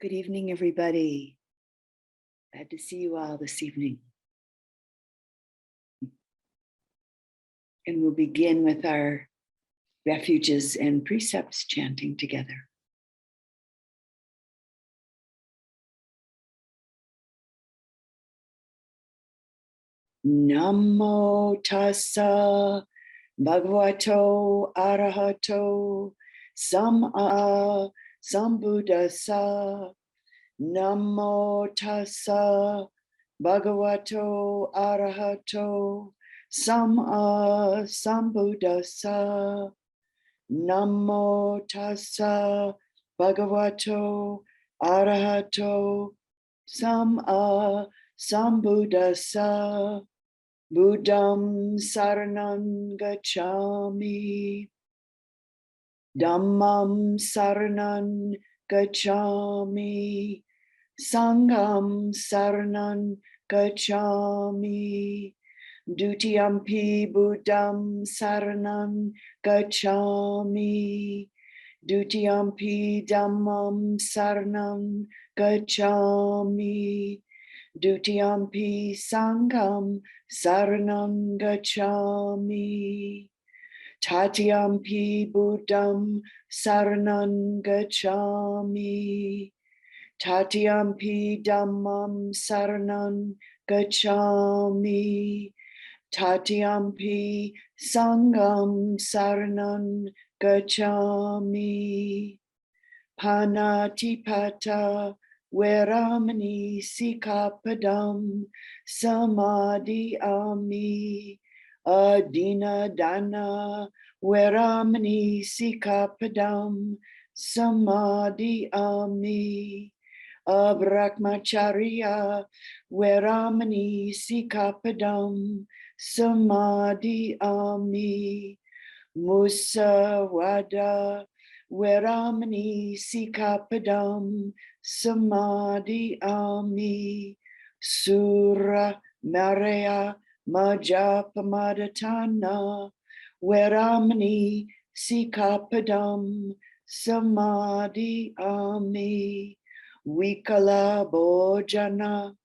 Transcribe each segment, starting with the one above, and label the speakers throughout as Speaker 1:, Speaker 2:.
Speaker 1: Good evening, everybody. Glad to see you all this evening. And we'll begin with our refuges and precepts chanting together. Namo tassa bhagavato arahato sambuddhassa. Namo tassa bhagavato arahato sambuddhassa. Namo tassa bhagavato arahato sambuddhassa. Buddham saranam gacchami. Dhammam saranam gacchami. Sangham saranam gacchami. Dutiyampi buddham saranam gacchami. Dutiyampi dhammam saranam gacchami. Dutiyampi sangham saranam gacchami. Tatiyampi buddham saranam gacchami. Tatiyampi dhammam saranam gacchami. Tatiyampi sangham saranam gacchami. Panatipata Veramani Sikapadam Samadhiyami. Adina Dana Veramani Sikapadam Samadhiyami. Abrakmacharya Veramani Sikapadam Samadhiyami. Musawada Veramani Sikapadam Samadhiyami. Sura Marya Majapamadhatana Veramani Sikapadam Samadhiyami. Vikala Bhojana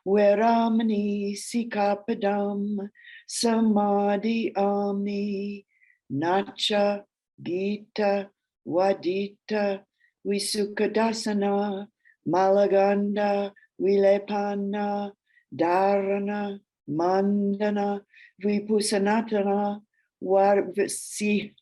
Speaker 1: Veramani Sikapadam Samadhiyami. Nacha Gita Vadita Visukadasana Malaganda Vilepana Dharana Mandana Vipussanatana Veramani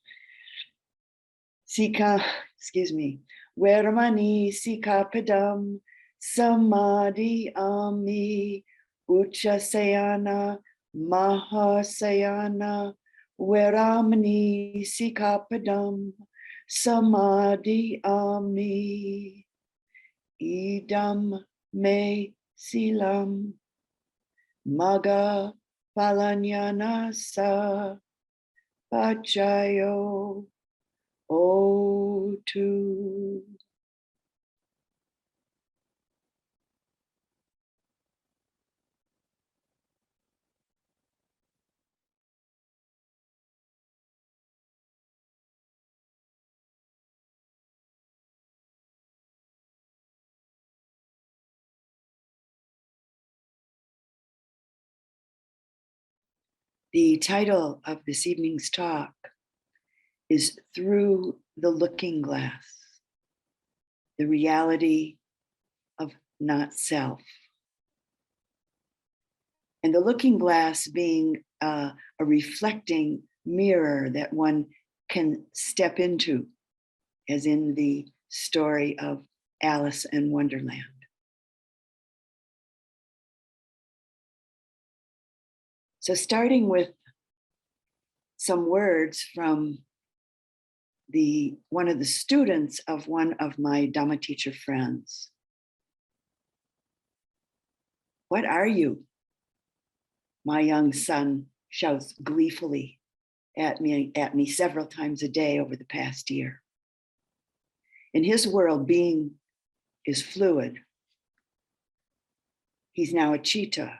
Speaker 1: Sikapadam Samadhiyami. Uchasayana Mahasayana Veramani Sikapadam Samadhiyami. Idam me silam maga palanyanasa pachayo otu. The title of this evening's talk is Through the Looking Glass, the reality of not self. And the looking glass being a reflecting mirror that one can step into, as in the story of Alice in Wonderland. So starting with some words from one of the students of one of my Dhamma teacher friends. What are you? My young son shouts gleefully at me several times a day over the past year. In his world, being is fluid. He's now a cheetah,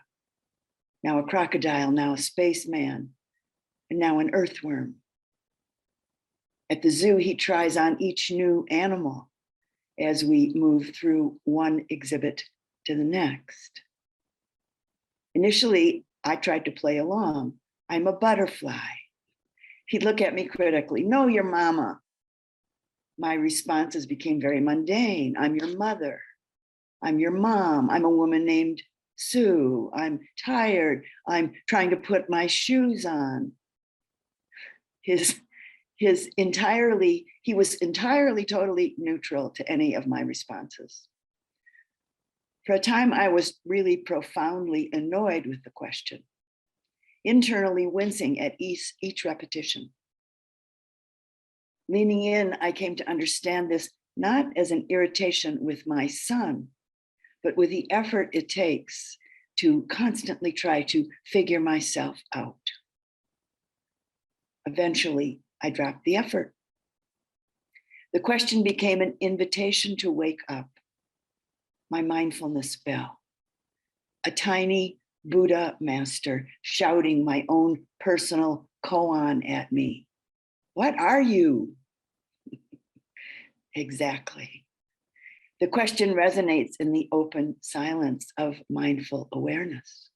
Speaker 1: now a crocodile, now a spaceman, and now an earthworm. At the zoo, he tries on each new animal as we move through one exhibit to the next. Initially, I tried to play along. I'm a butterfly. He'd look at me critically. No, your mama. My responses became very mundane. I'm your mother. I'm your mom. I'm a woman named Sue. I'm tired. I'm trying to put my shoes on. He was entirely totally neutral to any of my responses. For a time, I was really profoundly annoyed with the question, internally wincing at each repetition. Leaning in, I came to understand this not as an irritation with my son, but with the effort it takes to constantly try to figure myself out. Eventually, I dropped the effort. The question became an invitation to wake up, my mindfulness bell, a tiny Buddha master shouting my own personal koan at me. What are you? Exactly. The question resonates in the open silence of mindful awareness.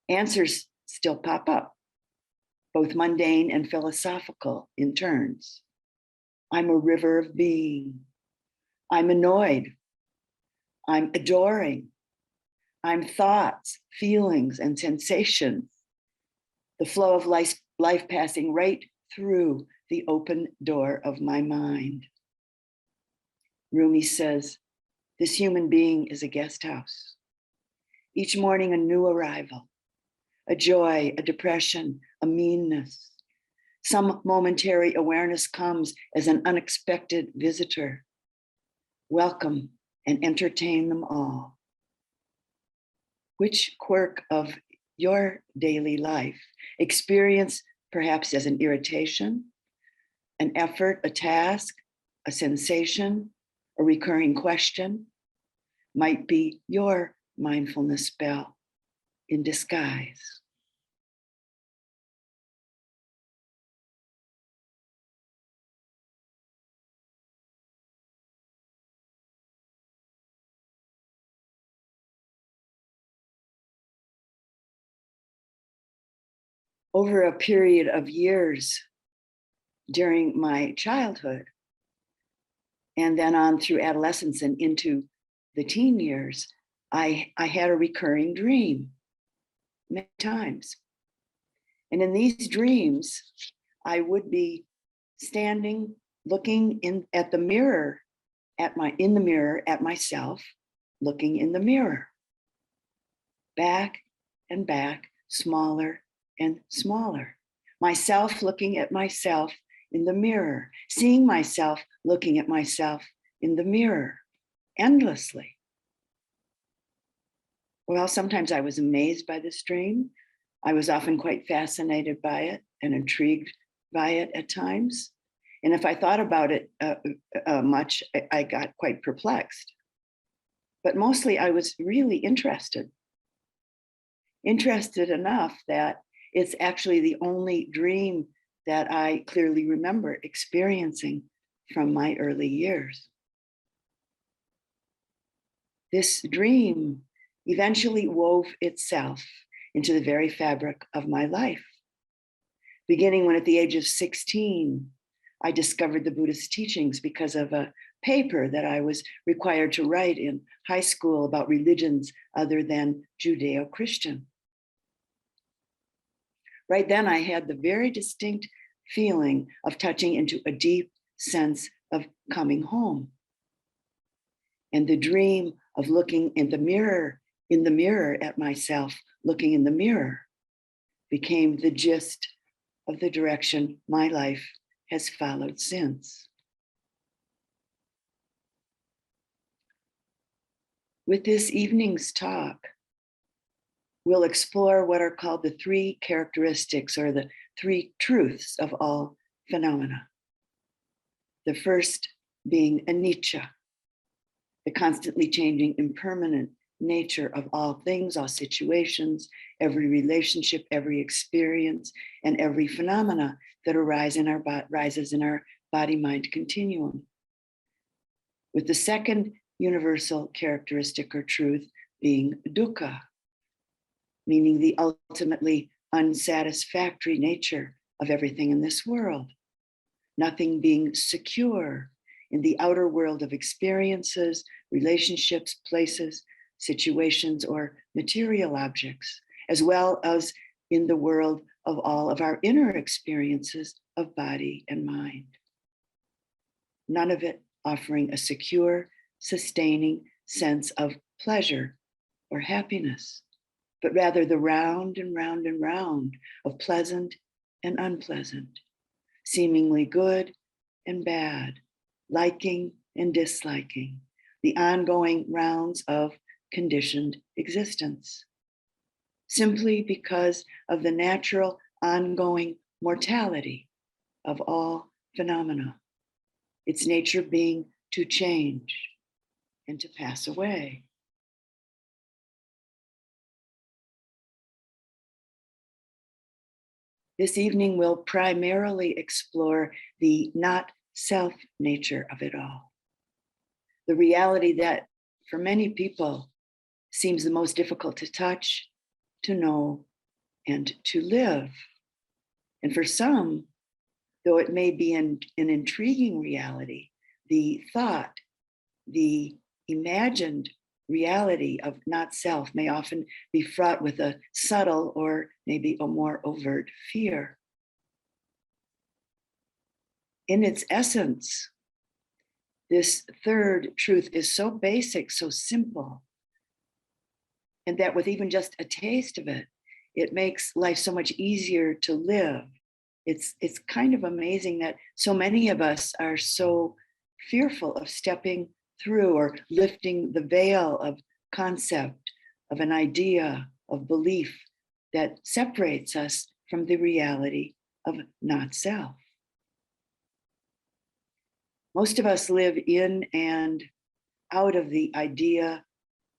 Speaker 1: Answers still pop up, both mundane and philosophical in turns. I'm a river of being. I'm annoyed. I'm adoring. I'm thoughts, feelings, and sensations. The flow of life passing right through the open door of my mind. Rumi says, this human being is a guest house. Each morning, a new arrival, a joy, a depression, a meanness. Some momentary awareness comes as an unexpected visitor. Welcome and entertain them all. Which quirk of your daily life experience perhaps as an irritation, an effort, a task, a sensation, a recurring question might be your mindfulness bell in disguise? Over a period of years during my childhood, and then on through adolescence and into the teen years, I had a recurring dream many times. And in these dreams, I would be standing, looking at the mirror, in the mirror at myself, looking in the mirror, back and back, smaller and smaller. Myself looking at myself in the mirror, seeing myself looking at myself in the mirror endlessly. Well, sometimes I was amazed by this dream. I was often quite fascinated by it and intrigued by it at times. And if I thought about it much, I got quite perplexed. But mostly I was really interested enough that it's actually the only dream that I clearly remember experiencing from my early years. This dream eventually wove itself into the very fabric of my life. Beginning when at the age of 16, I discovered the Buddhist teachings because of a paper that I was required to write in high school about religions other than Judeo-Christian. Right then, I had the very distinct feeling of touching into a deep sense of coming home. And the dream of looking in the mirror at myself, looking in the mirror, became the gist of the direction my life has followed since. With this evening's talk, we'll explore what are called the three characteristics or the three truths of all phenomena. The first being anicca, the constantly changing, impermanent nature of all things, all situations, every relationship, every experience, and every phenomena that rises in our body-mind continuum. with the second universal characteristic or truth being dukkha, meaning the ultimately unsatisfactory nature of everything in this world, nothing being secure in the outer world of experiences, relationships, places, situations, or material objects, as well as in the world of all of our inner experiences of body and mind. None of it offering a secure, sustaining sense of pleasure or happiness, but rather the round and round and round of pleasant and unpleasant, seemingly good and bad, liking and disliking, the ongoing rounds of conditioned existence, simply because of the natural ongoing mortality of all phenomena, its nature being to change and to pass away. This evening, we'll primarily explore the not self nature of it all, the reality that for many people seems the most difficult to touch, to know, and to live. And for some, though it may be an intriguing reality, the thought, the imagined reality of not self may often be fraught with a subtle or maybe a more overt fear. In its essence, this third truth is so basic, so simple, and that with even just a taste of it, it makes life so much easier to live. It's kind of amazing that so many of us are so fearful of stepping through or lifting the veil of concept, of an idea, of belief that separates us from the reality of not self. Most of us live in and out of the idea,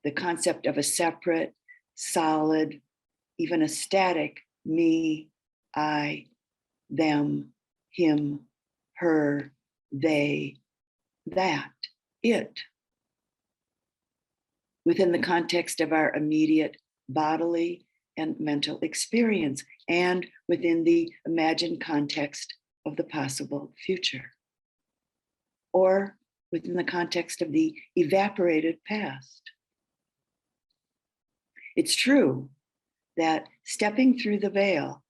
Speaker 1: the concept of a separate, solid, even a static me, I, them, him, her, they, that, it, within the context of our immediate bodily and mental experience, and within the imagined context of the possible future, or within the context of the evaporated past. It's true that stepping through the veil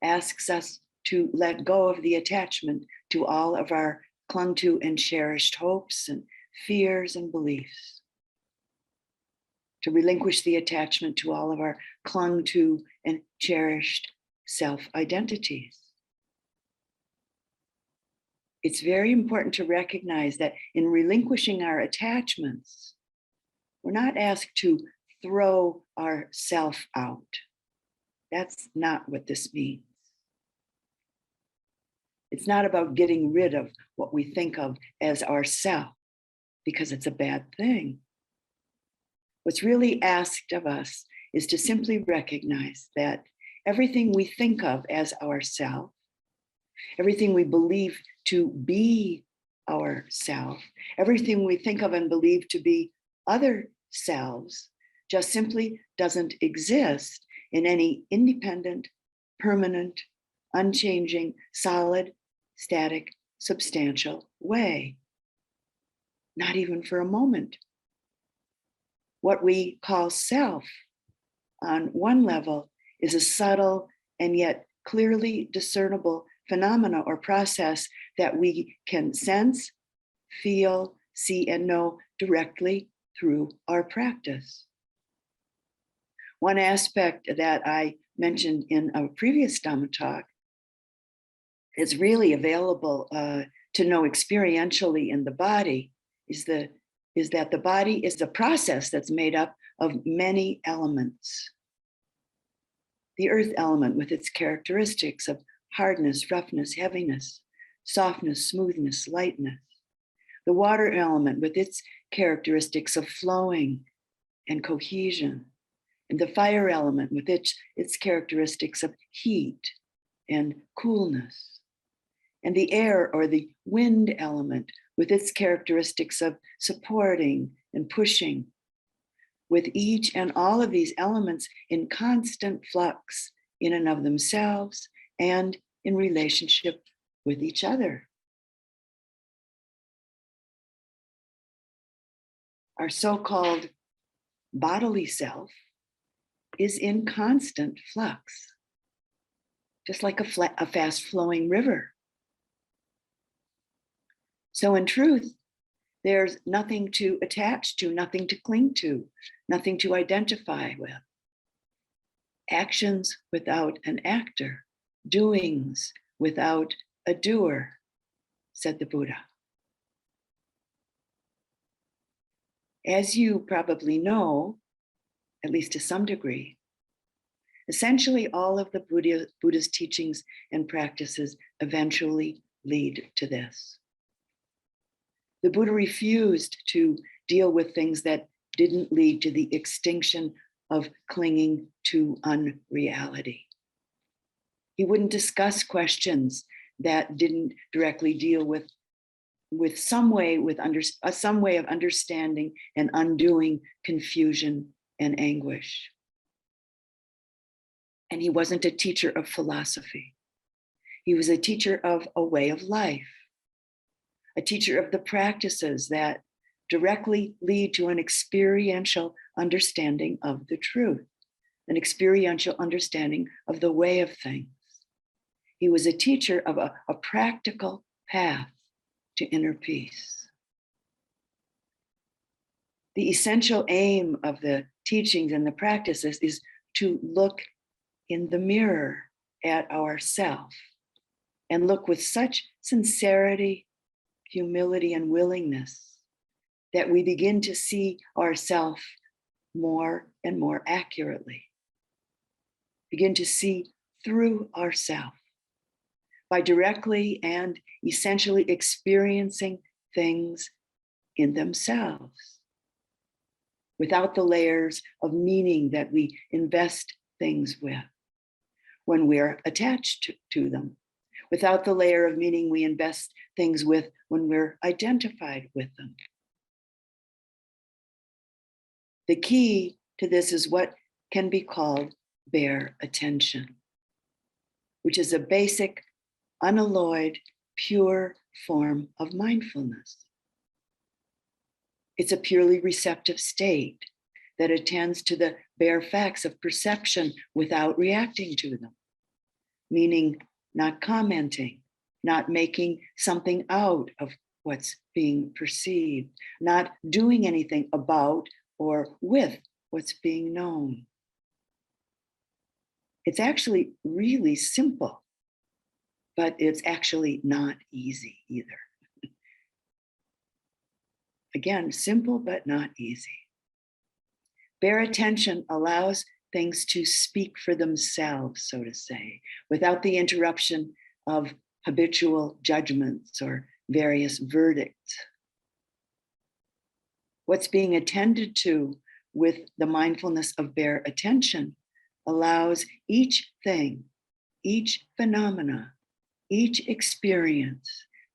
Speaker 1: asks us to let go of the attachment to all of our clung to and cherished hopes and fears and beliefs, to relinquish the attachment to all of our clung to and cherished self-identities. It's very important to recognize that in relinquishing our attachments, we're not asked to throw our self out. That's not what this means. It's not about getting rid of what we think of as ourself, because it's a bad thing. What's really asked of us is to simply recognize that everything we think of as ourself, everything we believe to be ourself, everything we think of and believe to be other selves, just simply doesn't exist in any independent, permanent, unchanging, solid, static, substantial way. Not even for a moment. What we call self, on one level, is a subtle and yet clearly discernible phenomena or process that we can sense, feel, see, and know directly through our practice. One aspect that I mentioned in a previous Dhamma talk is really available to know experientially in the body is that the body is a process that's made up of many elements. The earth element with its characteristics of hardness, roughness, heaviness, softness, smoothness, lightness. The water element with its characteristics of flowing and cohesion. And the fire element with its characteristics of heat and coolness. And the air or the wind element with its characteristics of supporting and pushing, with each and all of these elements in constant flux in and of themselves and in relationship with each other. Our so-called bodily self is in constant flux, just like a fast-flowing river. So in truth, there's nothing to attach to, nothing to cling to, nothing to identify with. Actions without an actor, doings without a doer, said the Buddha. As you probably know, at least to some degree, essentially all of the Buddha's teachings and practices eventually lead to this. The Buddha refused to deal with things that didn't lead to the extinction of clinging to unreality. He wouldn't discuss questions that didn't directly deal with some way of understanding and undoing confusion and anguish. And he wasn't a teacher of philosophy. He was a teacher of a way of life, a teacher of the practices that directly lead to an experiential understanding of the truth, an experiential understanding of the way of things. He was a teacher of a practical path to inner peace. The essential aim of the teachings and the practices is to look in the mirror at ourself and look with such sincerity, humility, and willingness that we begin to see ourselves more and more accurately. Begin to see through ourselves by directly and essentially experiencing things in themselves, without the layers of meaning that we invest things with when we're attached to them, without the layer of meaning we invest things with when we're identified with them. The key to this is what can be called bare attention, which is a basic, unalloyed, pure form of mindfulness. It's a purely receptive state that attends to the bare facts of perception without reacting to them, meaning not commenting, not making something out of what's being perceived, not doing anything about or with what's being known. It's actually really simple, but it's actually not easy either. Again, simple but not easy. Bare attention allows things to speak for themselves, so to say, without the interruption of habitual judgments or various verdicts. What's being attended to with the mindfulness of bare attention allows each thing, each phenomena, each experience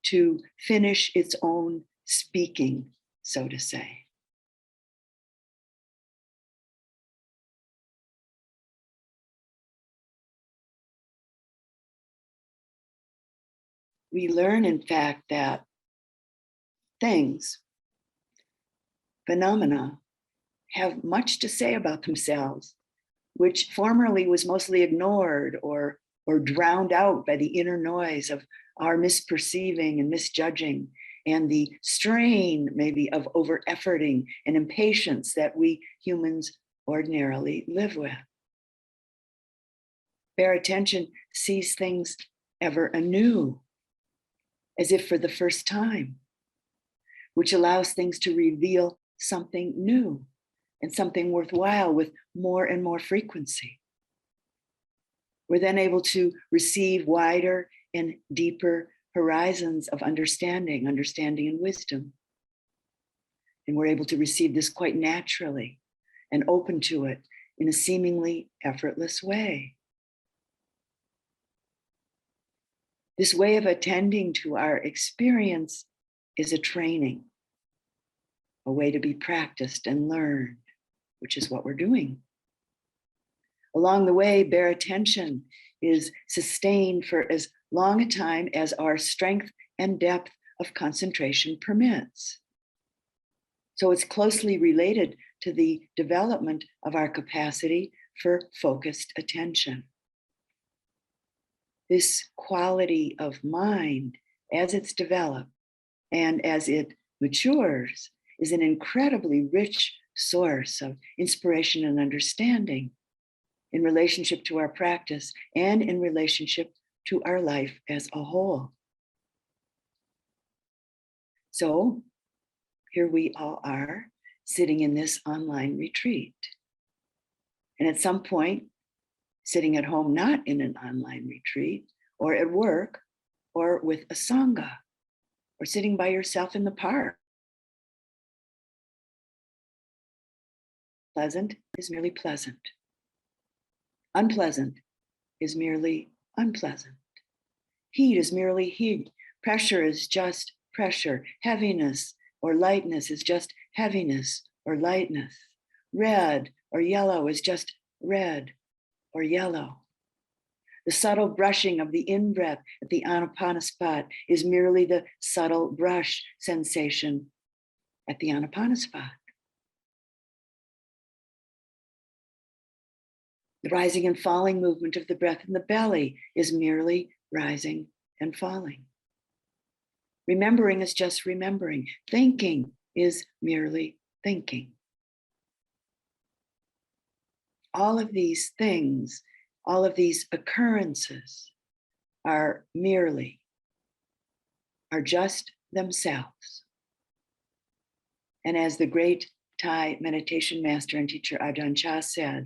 Speaker 1: to finish its own speaking, so to say. We learn, in fact, that things, phenomena, have much to say about themselves, which formerly was mostly ignored or drowned out by the inner noise of our misperceiving and misjudging and the strain maybe of over-efforting and impatience that we humans ordinarily live with. Bare attention sees things ever anew, as if for the first time, which allows things to reveal something new and something worthwhile with more and more frequency. We're then able to receive wider and deeper horizons of understanding and wisdom. And we're able to receive this quite naturally and open to it in a seemingly effortless way. This way of attending to our experience is a training, a way to be practiced and learned, which is what we're doing. Along the way, bare attention is sustained for as long a time as our strength and depth of concentration permits. So it's closely related to the development of our capacity for focused attention. This quality of mind, as it's developed and as it matures, is an incredibly rich source of inspiration and understanding in relationship to our practice and in relationship to our life as a whole. So here we all are sitting in this online retreat. And at some point, sitting at home, not in an online retreat, or at work, or with a sangha, or sitting by yourself in the park. Pleasant is merely pleasant. Unpleasant is merely unpleasant. Heat is merely heat. Pressure is just pressure. Heaviness or lightness is just heaviness or lightness. Red or yellow is just red or yellow. The subtle brushing of the in-breath at the Anapana spot is merely the subtle brush sensation at the Anapana spot. The rising and falling movement of the breath in the belly is merely rising and falling. Remembering is just remembering. Thinking is merely thinking. All of these things, all of these occurrences are just themselves. And as the great Thai meditation master and teacher Ajahn Chah said,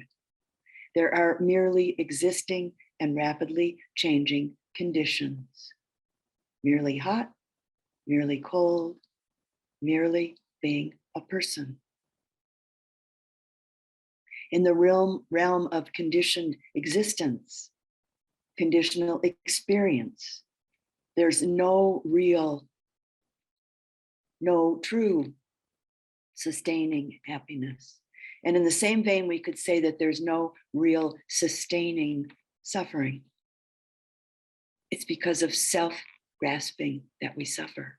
Speaker 1: there are merely existing and rapidly changing conditions. Merely hot, merely cold, merely being a person. In the realm of conditioned existence, conditional experience, there's no true sustaining happiness. And in the same vein, we could say that there's no real sustaining suffering. It's because of self-grasping that we suffer.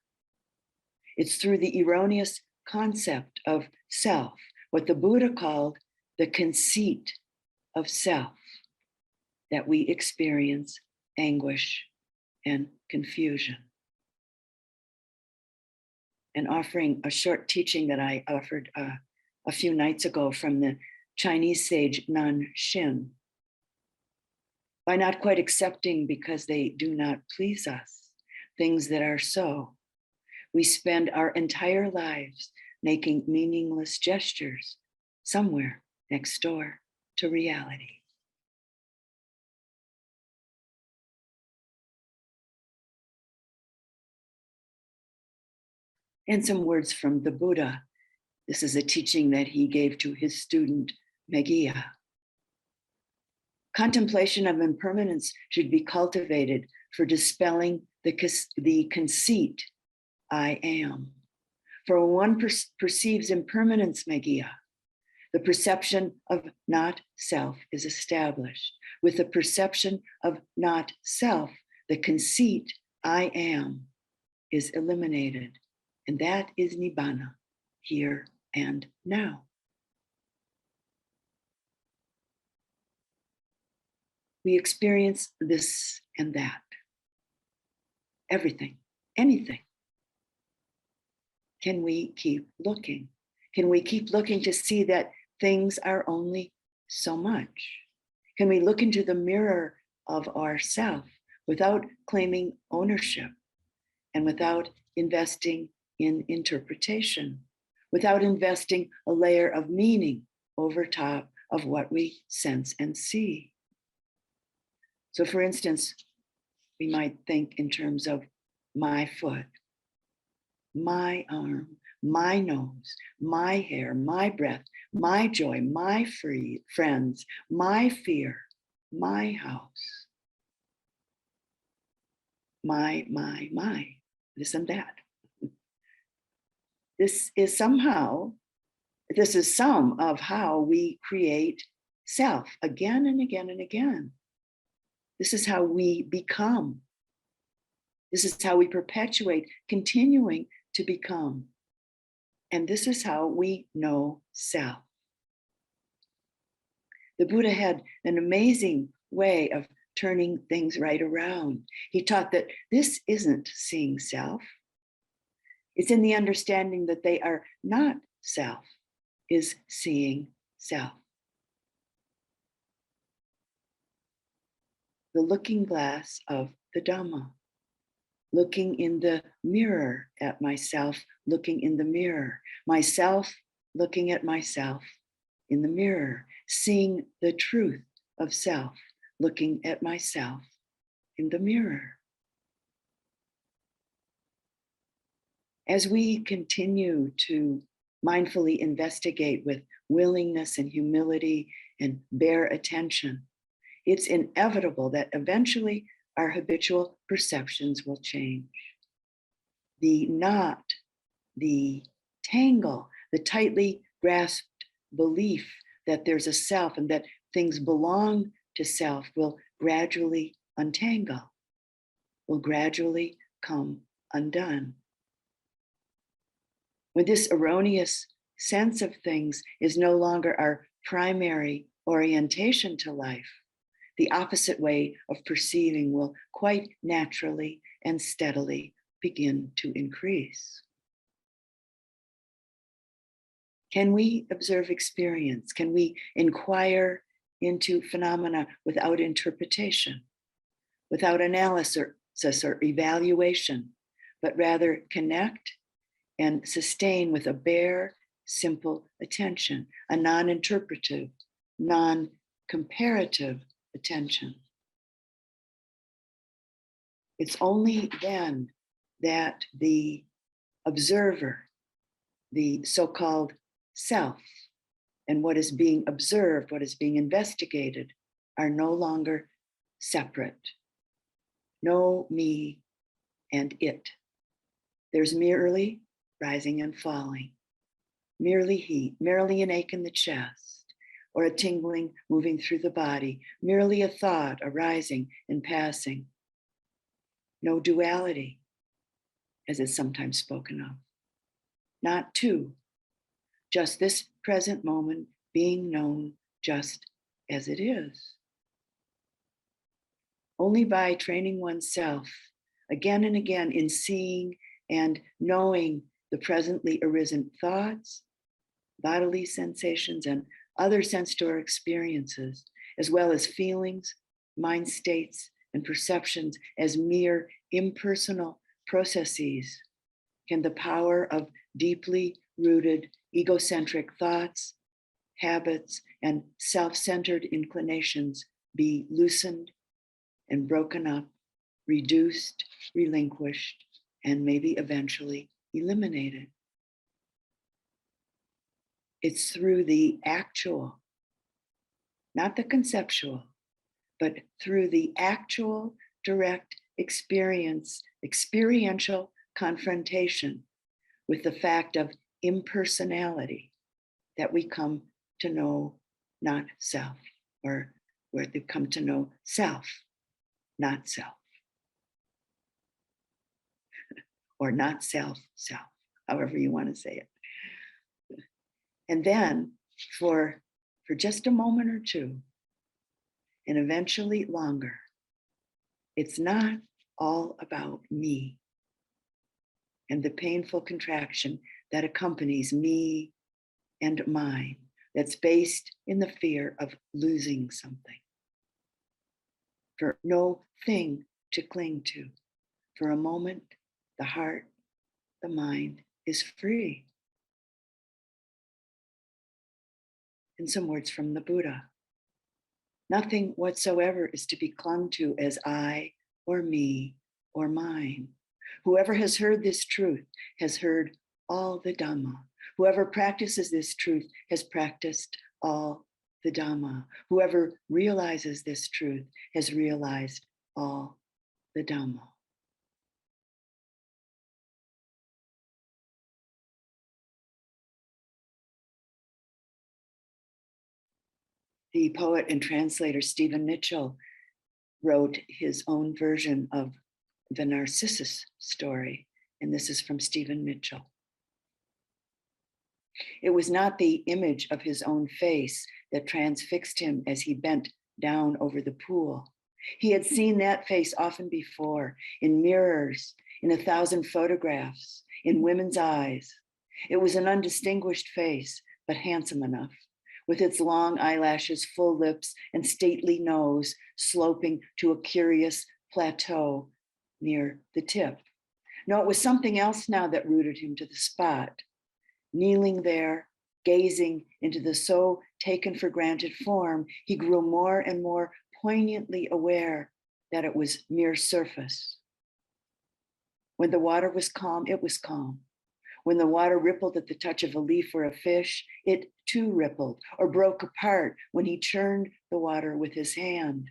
Speaker 1: It's through the erroneous concept of self, what the Buddha called the conceit of self, that we experience anguish and confusion. And offering a short teaching that I offered a few nights ago from the Chinese sage Nan Xin. By not quite accepting because they do not please us, things that are so, we spend our entire lives making meaningless gestures somewhere next door to reality. And some words from the Buddha. This is a teaching that he gave to his student, Meghiya. Contemplation of impermanence should be cultivated for dispelling the conceit, I am. For when one perceives impermanence, Meghiya, the perception of not self is established. With the perception of not self, the conceit, I am, is eliminated. And that is Nibbana, here and now. We experience this and that, everything, anything. Can we keep looking? Can we keep looking to see that things are only so much? Can we look into the mirror of ourself without claiming ownership and without investing in interpretation, without investing a layer of meaning over top of what we sense and see? So for instance, we might think in terms of my foot, my arm, my nose, my hair, my breath, my joy, my friends, my fear, my house, my, this and that. This is some of how we create self again and again and again. This is how we become. This is how we perpetuate, continuing to become. And this is how we know self. The Buddha had an amazing way of turning things right around. He taught that this isn't seeing self. It's in the understanding that they are not self, is seeing self. The looking glass of the Dhamma. Looking in the mirror at myself, looking in the mirror. Myself looking at myself in the mirror, seeing the truth of self, looking at myself in the mirror. As we continue to mindfully investigate with willingness and humility and bare attention, it's inevitable that eventually our habitual perceptions will change. The knot, the tangle, the tightly grasped belief that there's a self and that things belong to self will gradually untangle, will gradually come undone. When this erroneous sense of things is no longer our primary orientation to life, the opposite way of perceiving will quite naturally and steadily begin to increase. Can we observe experience? Can we inquire into phenomena without interpretation, without analysis or evaluation, but rather connect and sustain with a bare, simple attention, a non-interpretive, non-comparative attention? It's only then that the observer, the so-called self, and what is being observed, what is being investigated, are no longer separate. No me and it. There's merely rising and falling, merely heat, merely an ache in the chest, or a tingling moving through the body, merely a thought arising and passing. No duality, as is sometimes spoken of. Not two, just this present moment being known just as it is. Only by training oneself again and again in seeing and knowing the presently arisen thoughts, bodily sensations, and other sense-door experiences, as well as feelings, mind states, and perceptions as mere impersonal processes, can the power of deeply rooted egocentric thoughts, habits, and self-centered inclinations be loosened and broken up, reduced, relinquished, and maybe eventually eliminated. It's through the actual, not the conceptual, but through the actual direct experiential confrontation with the fact of impersonality that we come to know not self, or where we come to know self, not self, or not self, however you want to say it. And then for just a moment or two, and eventually longer, it's not all about me and the painful contraction that accompanies me and mine, that's based in the fear of losing something. For no thing to cling to. For a moment, the heart, the mind is free. In some words from the Buddha, nothing whatsoever is to be clung to as I or me or mine. Whoever has heard this truth has heard all the Dhamma. Whoever practices this truth has practiced all the Dhamma. Whoever realizes this truth has realized all the Dhamma. The poet and translator Stephen Mitchell wrote his own version of the Narcissus story, and this is from Stephen Mitchell. It was not the image of his own face that transfixed him as he bent down over the pool. He had seen that face often before, in mirrors, in 1,000 photographs, in women's eyes. It was an undistinguished face, but handsome enough, with its long eyelashes, full lips, and stately nose sloping to a curious plateau near the tip. No, it was something else now that rooted him to the spot. Kneeling there, gazing into the so taken for granted form, he grew more and more poignantly aware that it was mere surface. When the water was calm, it was calm. When the water rippled at the touch of a leaf or a fish, it too rippled or broke apart when he churned the water with his hand.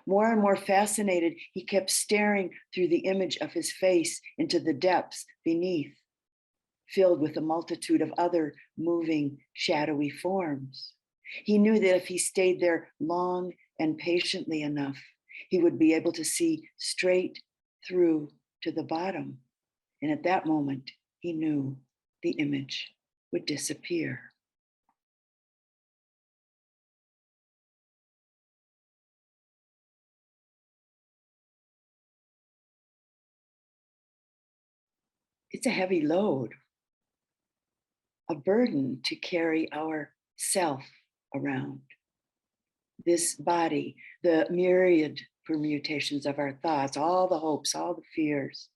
Speaker 1: More and more fascinated, he kept staring through the image of his face into the depths beneath, filled with a multitude of other moving, shadowy forms. He knew that if he stayed there long and patiently enough, he would be able to see straight through to the bottom. And at that moment, he knew the image would disappear. It's a heavy load, a burden to carry our self around. This body, the myriad permutations of our thoughts, all the hopes, all the fears.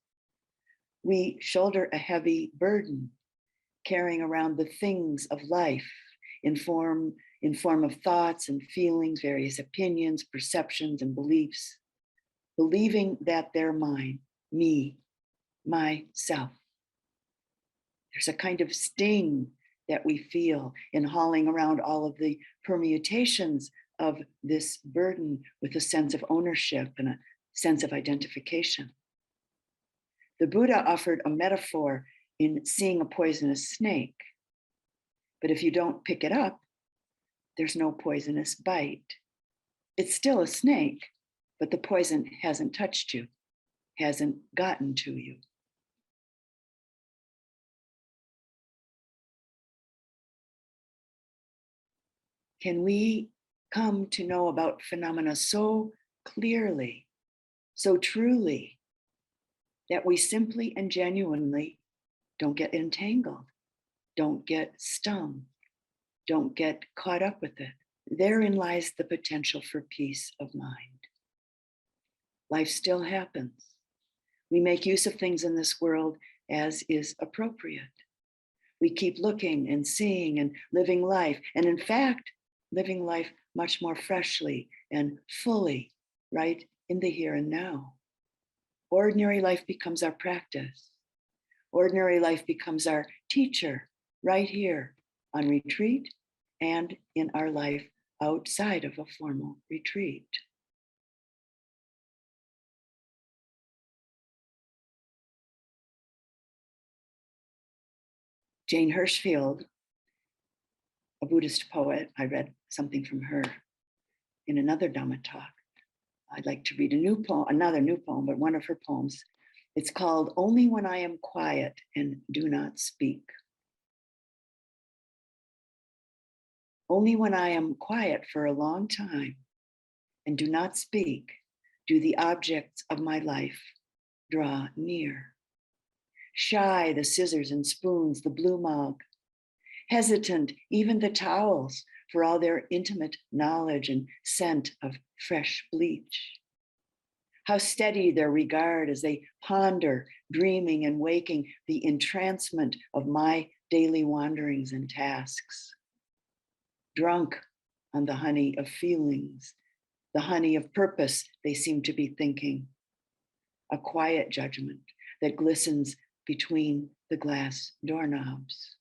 Speaker 1: We shoulder a heavy burden, carrying around the things of life in form of thoughts and feelings, various opinions, perceptions, and beliefs, believing that they're mine, me, myself. There's a kind of sting that we feel in hauling around all of the permutations of this burden with a sense of ownership and a sense of identification. The Buddha offered a metaphor in seeing a poisonous snake. But if you don't pick it up, there's no poisonous bite. It's still a snake, but the poison hasn't touched you, hasn't gotten to you. Can we come to know about phenomena so clearly, so truly, that we simply and genuinely don't get entangled, don't get stung, don't get caught up with it? Therein lies the potential for peace of mind. Life still happens. We make use of things in this world as is appropriate. We keep looking and seeing and living life, and in fact, living life much more freshly and fully, right in the here and now. Ordinary life becomes our practice. Ordinary life becomes our teacher right here on retreat and in our life outside of a formal retreat. Jane Hirschfield, a Buddhist poet, I read something from her in another Dhamma talk. I'd like to read another new poem, but one of her poems. It's called Only When I Am Quiet and Do Not Speak. Only when I am quiet for a long time and do not speak, do the objects of my life draw near. Shy, the scissors and spoons, the blue mug. Hesitant, even the towels, for all their intimate knowledge and scent of fresh bleach. How steady their regard as they ponder, dreaming and waking, the entrancement of my daily wanderings and tasks. Drunk on the honey of feelings, the honey of purpose, they seem to be thinking. A quiet judgment that glistens between the glass doorknobs.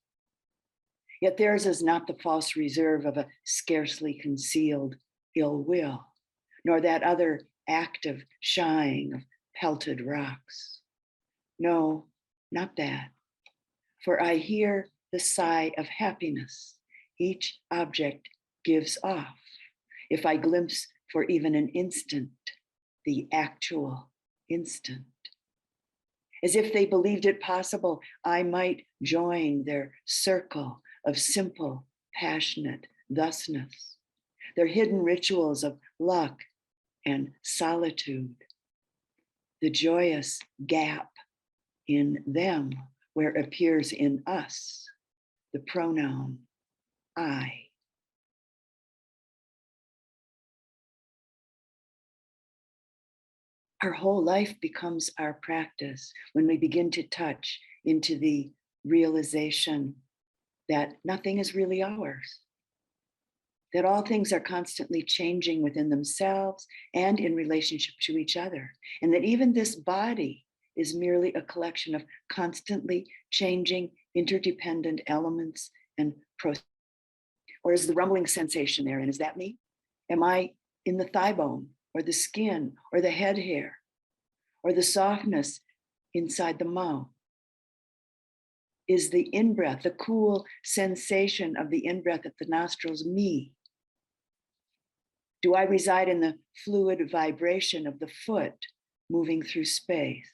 Speaker 1: Yet theirs is not the false reserve of a scarcely concealed ill will, nor that other active shying of pelted rocks. No, not that. For I hear the sigh of happiness each object gives off, if I glimpse for even an instant the actual instant. As if they believed it possible, I might join their circle of simple, passionate thusness, their hidden rituals of luck and solitude, the joyous gap in them where appears in us the pronoun I. Our whole life becomes our practice when we begin to touch into the realization that nothing is really ours, that all things are constantly changing within themselves and in relationship to each other, and that even this body is merely a collection of constantly changing interdependent elements and processes. Or is the rumbling sensation there? And is that me? Am I in the thigh bone or the skin or the head hair or the softness inside the mouth? Is the in-breath, the cool sensation of the in-breath at the nostrils me? Do I reside in the fluid vibration of the foot moving through space?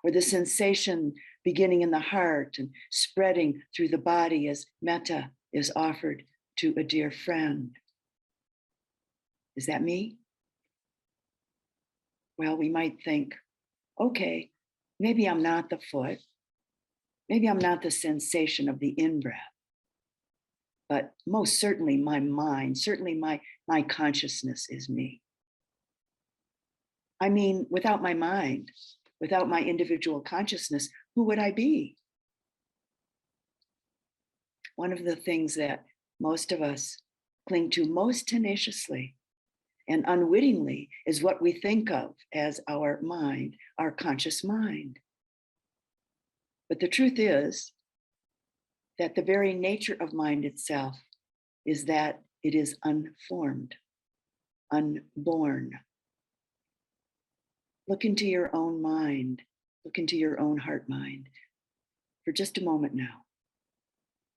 Speaker 1: Or the sensation beginning in the heart and spreading through the body as metta is offered to a dear friend? Is that me? Well, we might think, okay, maybe I'm not the foot. Maybe I'm not the sensation of the in-breath. But most certainly my mind, certainly my consciousness is me. I mean, without my mind, without my individual consciousness, who would I be? One of the things that most of us cling to most tenaciously and unwittingly is what we think of as our mind, our conscious mind. But the truth is that the very nature of mind itself is that it is unformed, unborn. Look into your own mind, look into your own heart mind for just a moment now.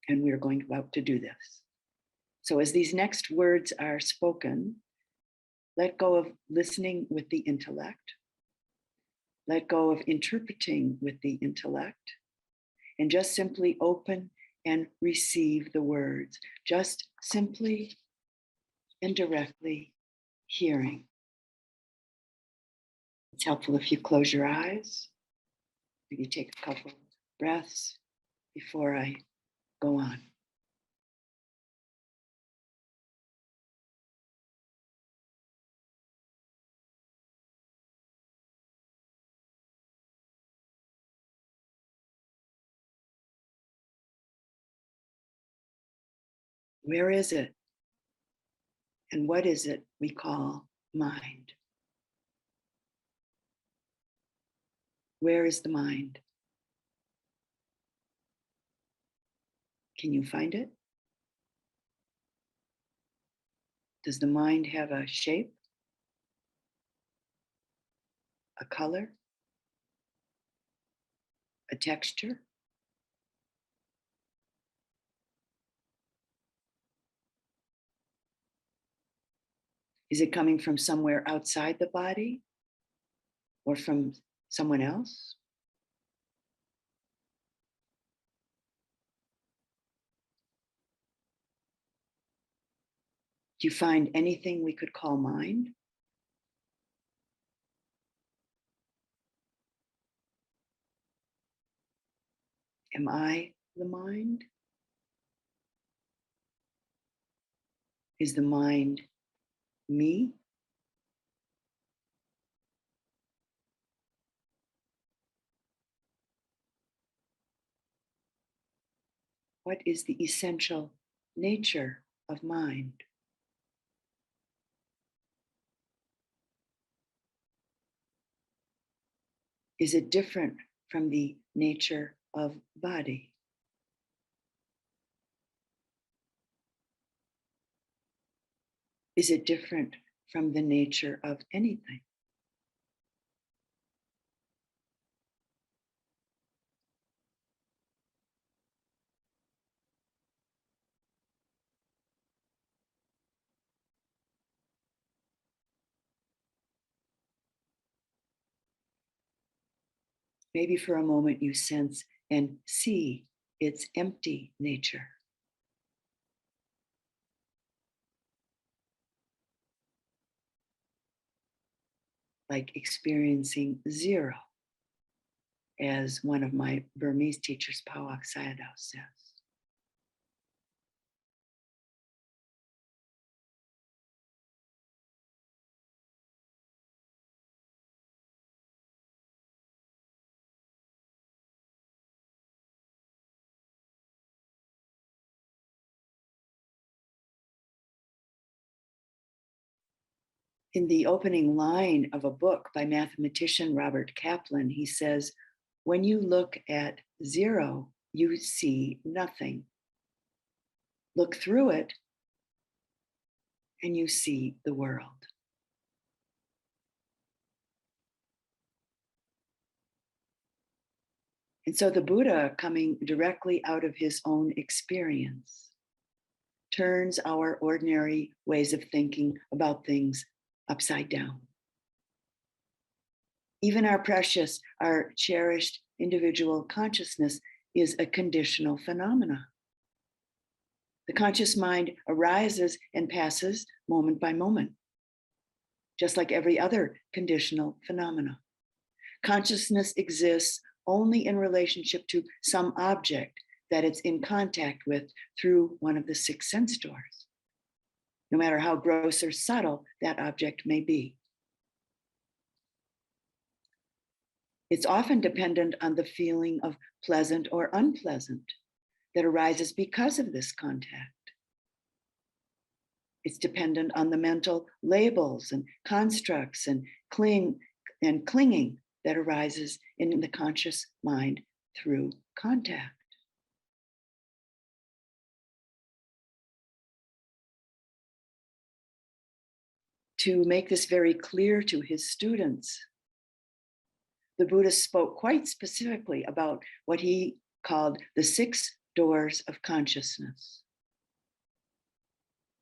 Speaker 1: And we're about to do this. So as these next words are spoken, let go of listening with the intellect. Let go of interpreting with the intellect. And just simply open and receive the words. Just simply and directly hearing. It's helpful if you close your eyes. Maybe take a couple breaths before I go on. Where is it? And what is it we call mind? Where is the mind? Can you find it? Does the mind have a shape? A color? A texture? Is it coming from somewhere outside the body or from someone else? Do you find anything we could call mind? Am I the mind? Is the mind me? What is the essential nature of mind? Is it different from the nature of body? Is it different from the nature of anything? maybe for a moment you sense and see its empty nature. Like experiencing zero, as one of my Burmese teachers, Pawak Sayadaw, says. In the opening line of a book by mathematician Robert Kaplan, he says, when you look at zero, you see nothing. Look through it, and you see the world. And so the Buddha, coming directly out of his own experience, turns our ordinary ways of thinking about things upside down. Even our precious, our cherished individual consciousness is a conditional phenomena. The conscious mind arises and passes moment by moment, just like every other conditional phenomena. Consciousness exists only in relationship to some object that it's in contact with through one of the 6 sense doors, no matter how gross or subtle that object may be. It's often dependent on the feeling of pleasant or unpleasant that arises because of this contact. It's dependent on the mental labels and constructs and clinging that arises in the conscious mind through contact. To make this very clear to his students, the Buddha spoke quite specifically about what he called the 6 doors of consciousness: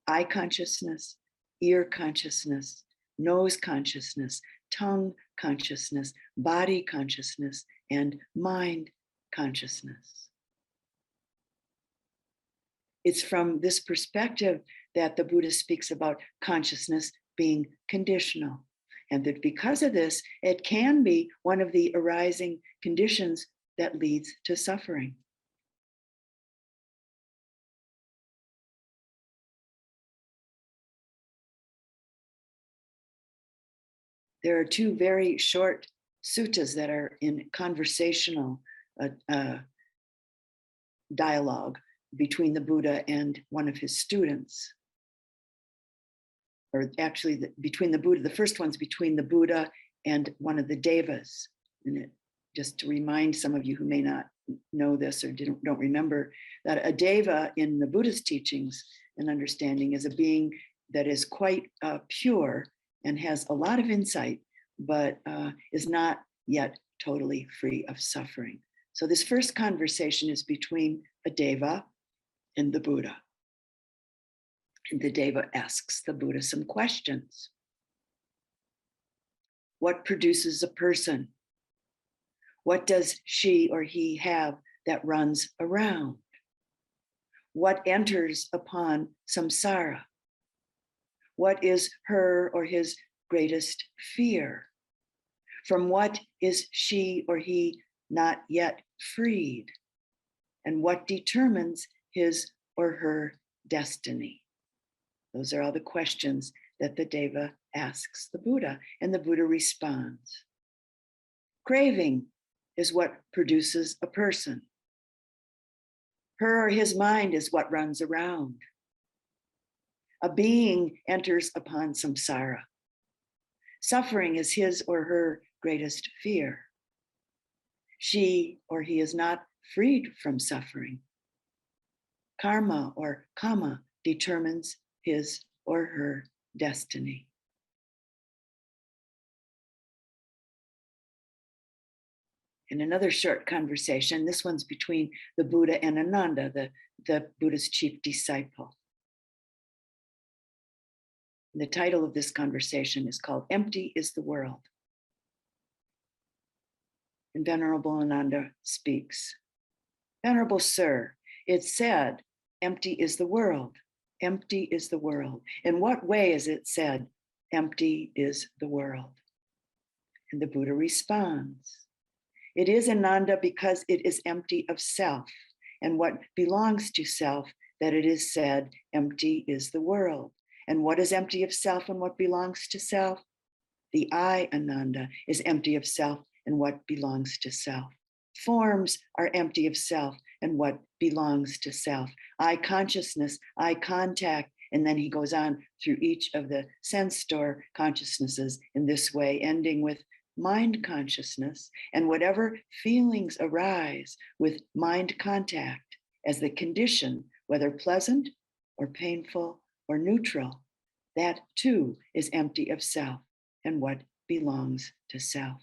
Speaker 1: eye consciousness, ear consciousness, nose consciousness, tongue consciousness, body consciousness, and mind consciousness. It's from this perspective that the Buddha speaks about consciousness being conditional, and that because of this, it can be one of the arising conditions that leads to suffering. There are 2 very short suttas that are in conversational dialogue between the Buddha and one of his students. Or actually, between the Buddha, the first one's between the Buddha and one of the devas. And just to remind some of you who may not know this or don't remember, that a deva in the Buddhist teachings and understanding is a being that is quite pure and has a lot of insight, but is not yet totally free of suffering. So this first conversation is between a deva and the Buddha. And the deva asks the Buddha some questions. What produces a person? What does she or he have that runs around? What enters upon samsara? What is her or his greatest fear? From what is she or he not yet freed? And what determines his or her destiny? Those are all the questions that the deva asks the Buddha, and the Buddha responds. Craving is what produces a person. Her or his mind is what runs around. A being enters upon samsara. Suffering is his or her greatest fear. She or he is not freed from suffering. Karma or kama determines his or her destiny. In another short conversation, this one's between the Buddha and Annata, the Buddha's chief disciple. The title of this conversation is called Empty is the World. And Venerable Ananda speaks. Venerable Sir, it said, empty is the world. Empty is the world. In what way is it said, empty is the world? And the Buddha responds, it is Ananda because it is empty of self and what belongs to self that it is said, empty is the world. And what is empty of self and what belongs to self? The I, Ananda, is empty of self and what belongs to self. Forms are empty of self and what belongs to self. I consciousness, I contact, and then he goes on through each of the sense door consciousnesses in this way, ending with mind consciousness, and whatever feelings arise with mind contact as the condition, whether pleasant or painful or neutral, that too is empty of self and what belongs to self.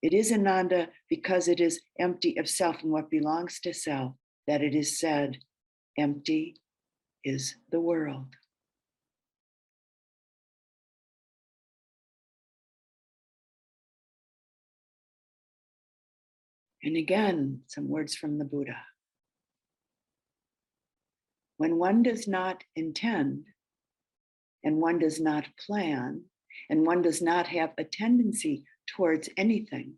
Speaker 1: It is Ananda because it is empty of self and what belongs to self that it is said, empty is the world. And again, some words from the Buddha. When one does not intend, and one does not plan, and one does not have a tendency towards anything,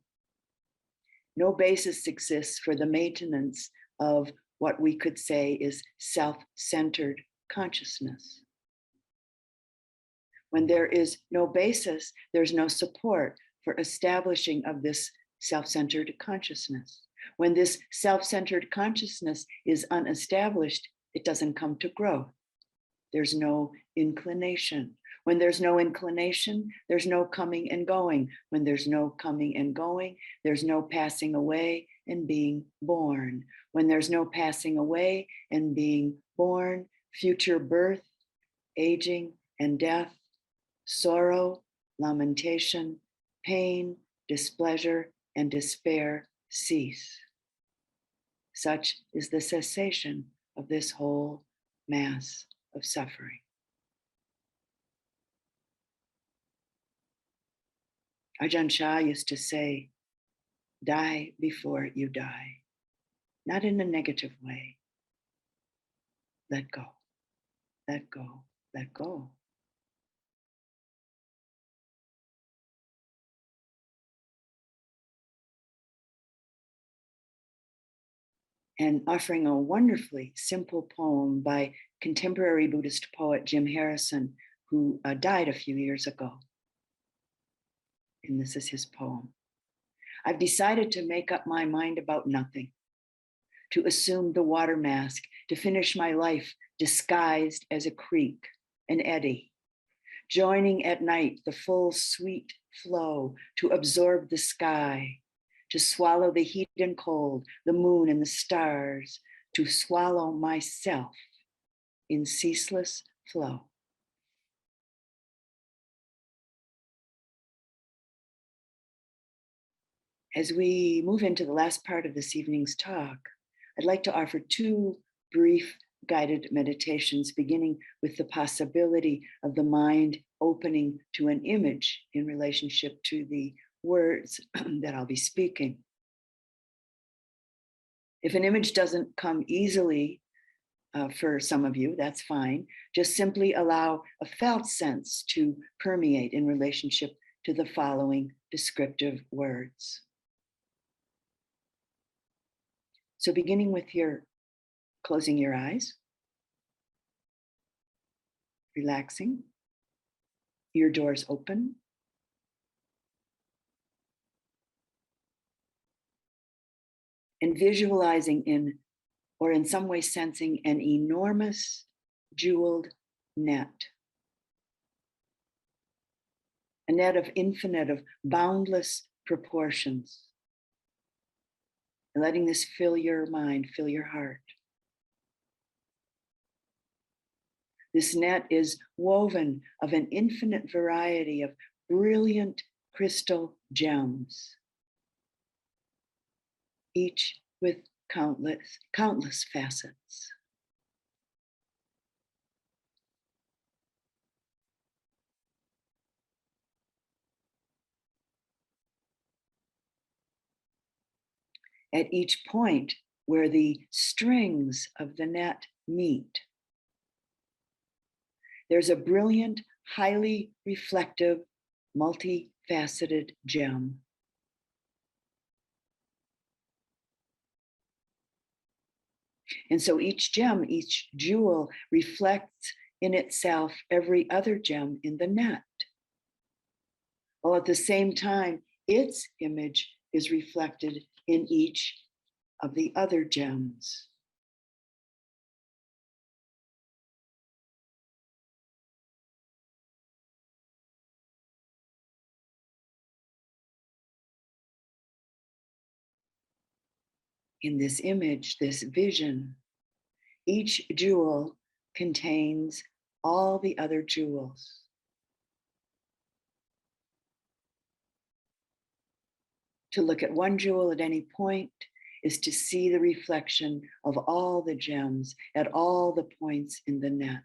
Speaker 1: no basis exists for the maintenance of what we could say is self-centered consciousness. When there is no basis, there's no support for establishing of this self-centered consciousness. When this self-centered consciousness is unestablished, it doesn't come to growth. There's no inclination. When there's no inclination, there's no coming and going. When there's no coming and going, there's no passing away and being born. When there's no passing away and being born, future birth, aging and death, sorrow, lamentation, pain, displeasure, and despair cease. Such is the cessation of this whole mass of suffering. Ajahn Chah used to say, die before you die, not in a negative way. Let go, let go, let go. And offering a wonderfully simple poem by contemporary Buddhist poet Jim Harrison, who died a few years ago. And this is his poem. I've decided to make up my mind about nothing, to assume the water mask, to finish my life disguised as a creek, an eddy, joining at night the full sweet flow, to absorb the sky, to swallow the heat and cold, the moon and the stars, to swallow myself in ceaseless flow. As we move into the last part of this evening's talk, I'd like to offer two brief guided meditations, beginning with the possibility of the mind opening to an image in relationship to the words that I'll be speaking. If an image doesn't come easily for some of you, that's fine. Just simply allow a felt sense to permeate in relationship to the following descriptive words. So beginning with your closing your eyes, relaxing, ear doors open, and visualizing in, or in some way sensing, an enormous jeweled net. A net of infinite, of boundless proportions. And letting this fill your mind, fill your heart. This net is woven of an infinite variety of brilliant crystal gems, each with countless facets. At each point where the strings of the net meet, there's a brilliant, highly reflective, multifaceted gem. And so each gem, each jewel reflects in itself every other gem in the net. While at the same time, its image is reflected in each of the other gems. In this image, this vision, each jewel contains all the other jewels. To look at one jewel at any point is to see the reflection of all the gems at all the points in the net.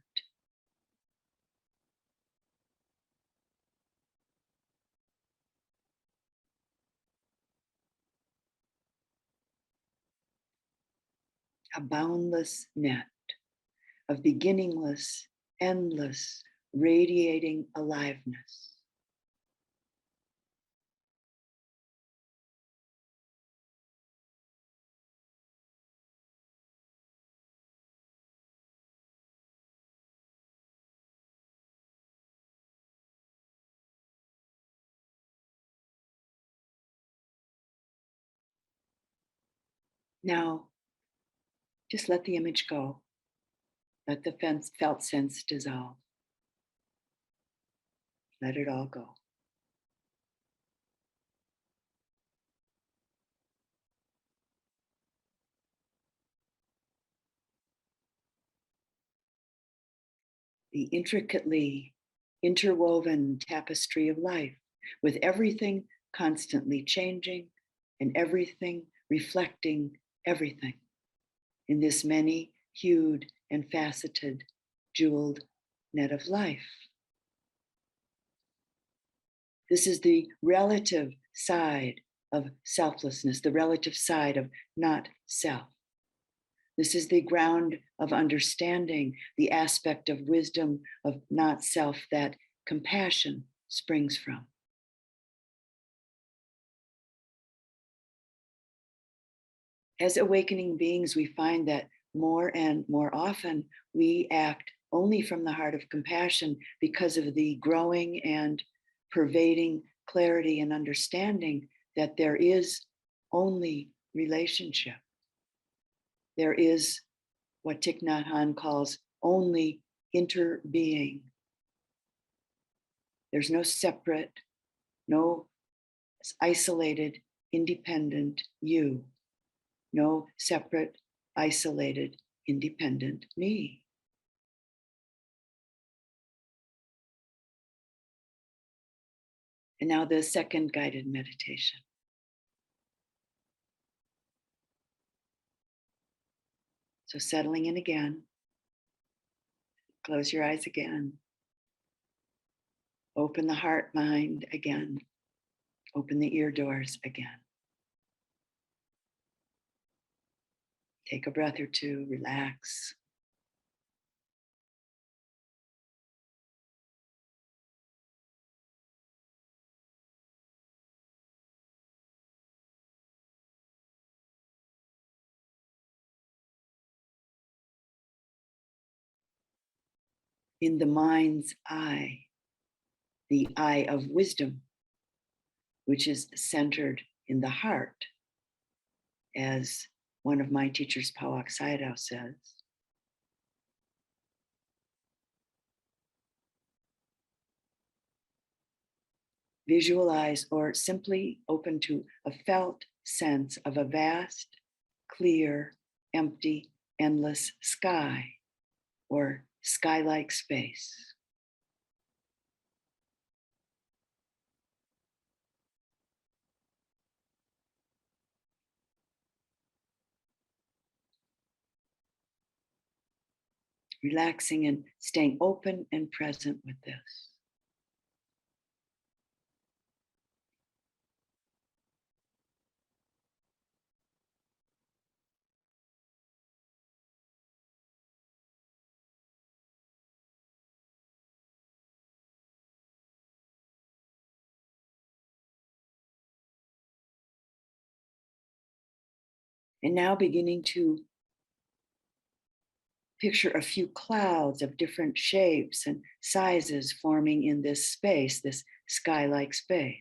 Speaker 1: A boundless net of beginningless, endless, radiating aliveness. Now, just let the image go. Let the felt sense dissolve. Let it all go. The intricately interwoven tapestry of life, with everything constantly changing and everything reflecting everything in this many-hued and faceted, jeweled net of life. This is the relative side of selflessness, the relative side of not self. This is the ground of understanding, the aspect of wisdom of not self that compassion springs from. As awakening beings, we find that more and more often we act only from the heart of compassion because of the growing and pervading clarity and understanding that there is only relationship. There is what Thich Nhat Hanh calls only interbeing. There's no separate, no isolated, independent you. No separate, isolated, independent me. And now the second guided meditation. So settling in again. Close your eyes again. Open the heart, mind again. Open the ear doors again. Take a breath or two, relax. In the mind's eye, the eye of wisdom, which is centered in the heart, as one of my teachers, Pawak Sayadaw, says. Visualize or simply open to a felt sense of a vast, clear, empty, endless sky or sky-like space. Relaxing and staying open and present with this. And now beginning to picture a few clouds of different shapes and sizes forming in this space, this sky-like space.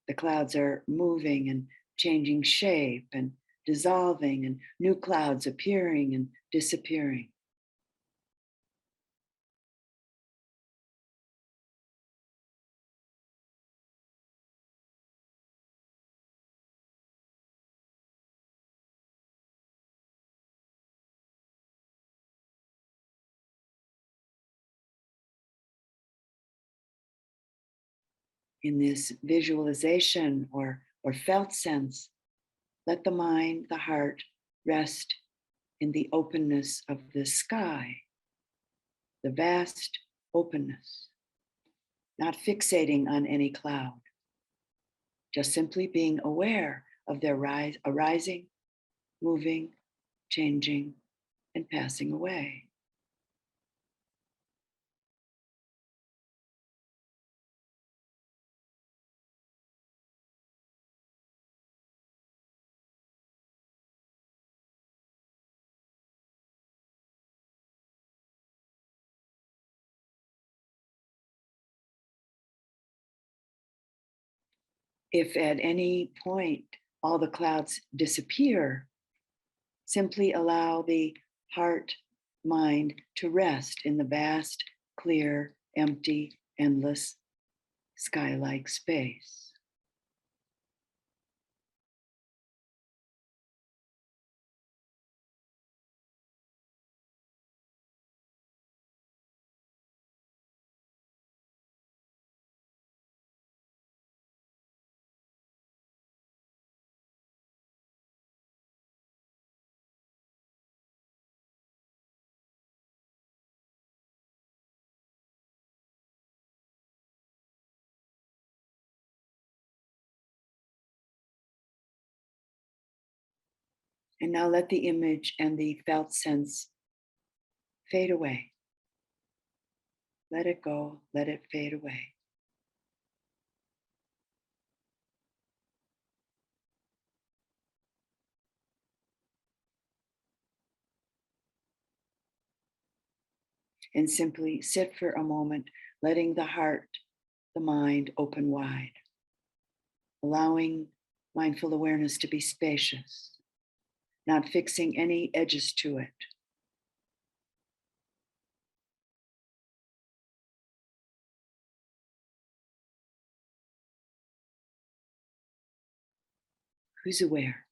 Speaker 1: The clouds are moving and changing shape and dissolving, and new clouds appearing and disappearing. In this visualization or felt sense, let the mind, the heart rest in the openness of the sky, the vast openness, not fixating on any cloud, just simply being aware of their arising, moving, changing, and passing away. If at any point all the clouds disappear, simply allow the heart, mind to rest in the vast, clear, empty, endless, sky-like space. And now let the image and the felt sense fade away. Let it go, let it fade away. And simply sit for a moment, letting the heart, the mind open wide, allowing mindful awareness to be spacious, not fixing any edges to it. Who's aware?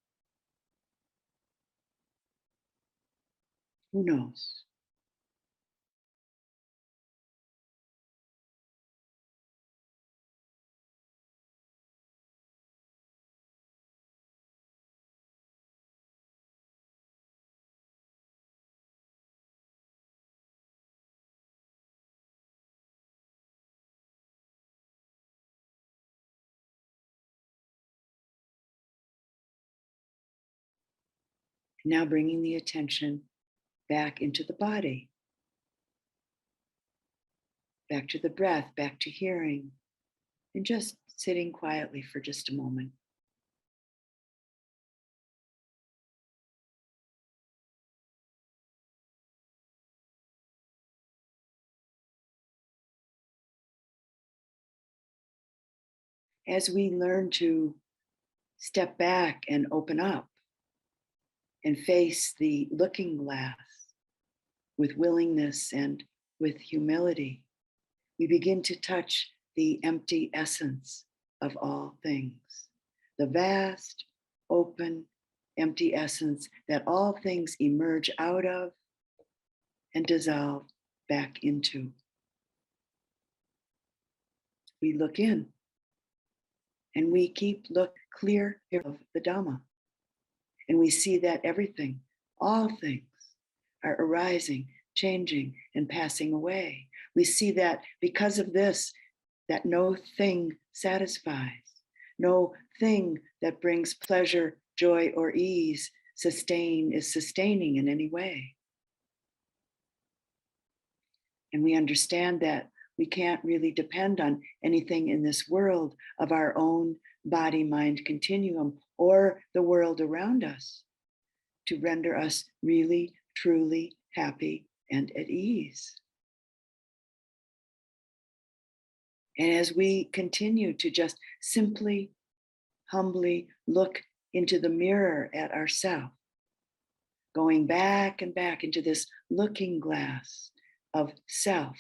Speaker 1: Who knows? Now bringing the attention back into the body, back to the breath, back to hearing, and just sitting quietly for just a moment. As we learn to step back and open up and face the looking glass with willingness and with humility, we begin to touch the empty essence of all things, the vast, open, empty essence that all things emerge out of and dissolve back into. We look in and we keep look clear of the Dhamma. And we see that everything, all things are arising, changing, and passing away. We see that because of this, that no thing satisfies, no thing that brings pleasure, joy, or ease is sustaining in any way. And we understand that we can't really depend on anything in this world of our own body-mind continuum or the world around us to render us really, truly happy and at ease. And as we continue to just simply, humbly look into the mirror at ourselves, going back and back into this looking glass of self,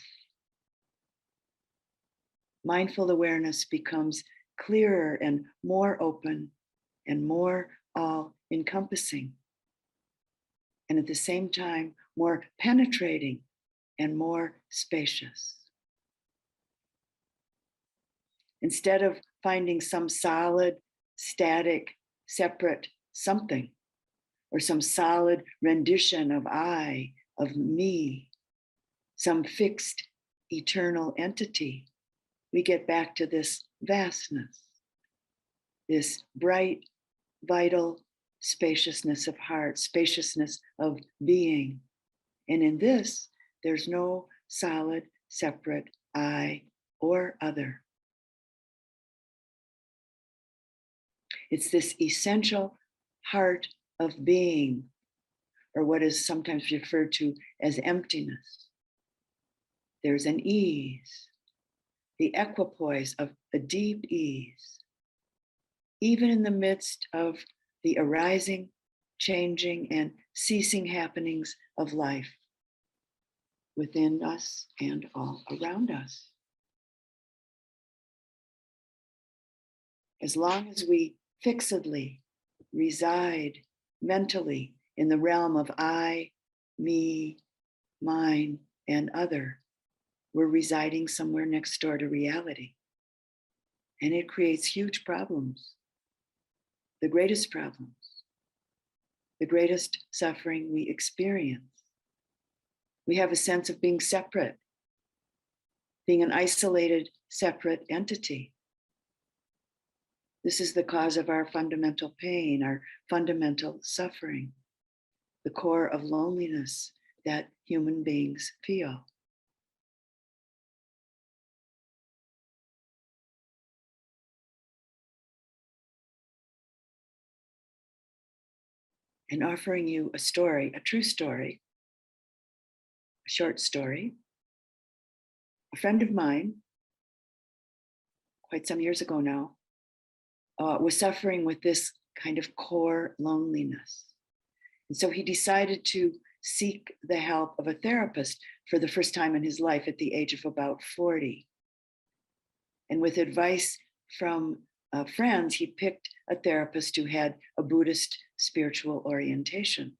Speaker 1: mindful awareness becomes clearer and more open and more all-encompassing. And at the same time, more penetrating and more spacious. Instead of finding some solid, static, separate something, or some solid rendition of I, of me, some fixed eternal entity, we get back to this vastness, this bright, vital spaciousness of heart, spaciousness of being. And in this, there's no solid, separate I or other. It's this essential heart of being, or what is sometimes referred to as emptiness. There's an ease, the equipoise of a deep ease, even in the midst of the arising, changing, and ceasing happenings of life within us and all around us. As long as we fixedly reside mentally in the realm of I, me, mine, and other, we're residing somewhere next door to reality. And it creates huge problems, the greatest problems, the greatest suffering we experience. We have a sense of being separate, being an isolated, separate entity. This is the cause of our fundamental pain, our fundamental suffering, the core of loneliness that human beings feel. And offering you a story, a true story, a short story. A friend of mine, quite some years ago now, was suffering with this kind of core loneliness. And so he decided to seek the help of a therapist for the first time in his life at the age of about 40. And with advice from friends, he picked a therapist who had a Buddhist spiritual orientation.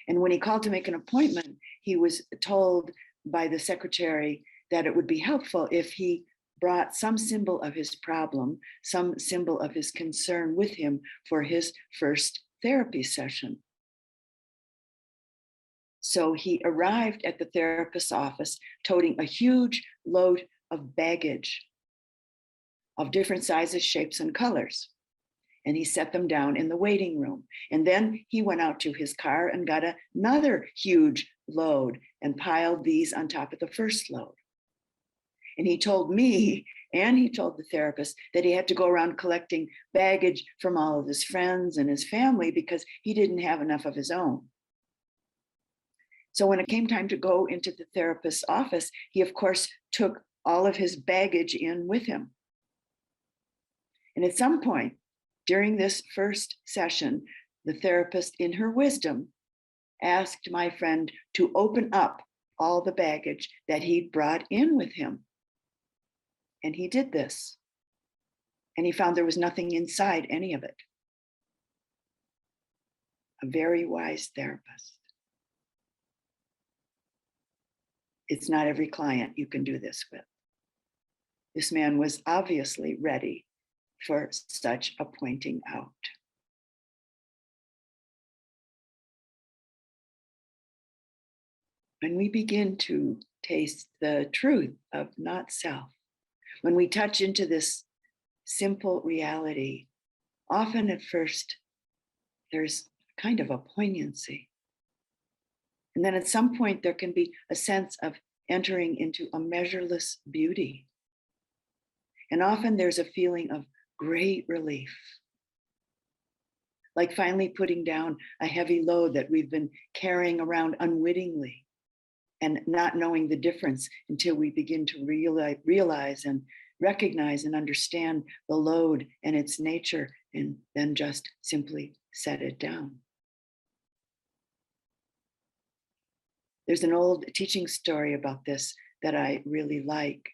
Speaker 1: And when he called to make an appointment, he was told by the secretary that it would be helpful if he brought some symbol of his problem, some symbol of his concern with him for his first therapy session. So he arrived at the therapist's office toting a huge load of baggage of different sizes, shapes, and colors. And he set them down in the waiting room. And then he went out to his car and got another huge load and piled these on top of the first load. And he told me, and he told the therapist, that he had to go around collecting baggage from all of his friends and his family because he didn't have enough of his own. So when it came time to go into the therapist's office, he of course took all of his baggage in with him. And at some point during this first session, the therapist, in her wisdom, asked my friend to open up all the baggage that he'd brought in with him. And he did this. And he found there was nothing inside any of it. A very wise therapist. It's not every client you can do this with. This man was obviously ready for such a pointing out. When we begin to taste the truth of not self, when we touch into this simple reality, often at first there's kind of a poignancy. And then at some point there can be a sense of entering into a measureless beauty. And often there's a feeling of great relief, like finally putting down a heavy load that we've been carrying around unwittingly and not knowing the difference until we begin to realize and recognize and understand the load and its nature, and then just simply set it down. There's an old teaching story about this that I really like.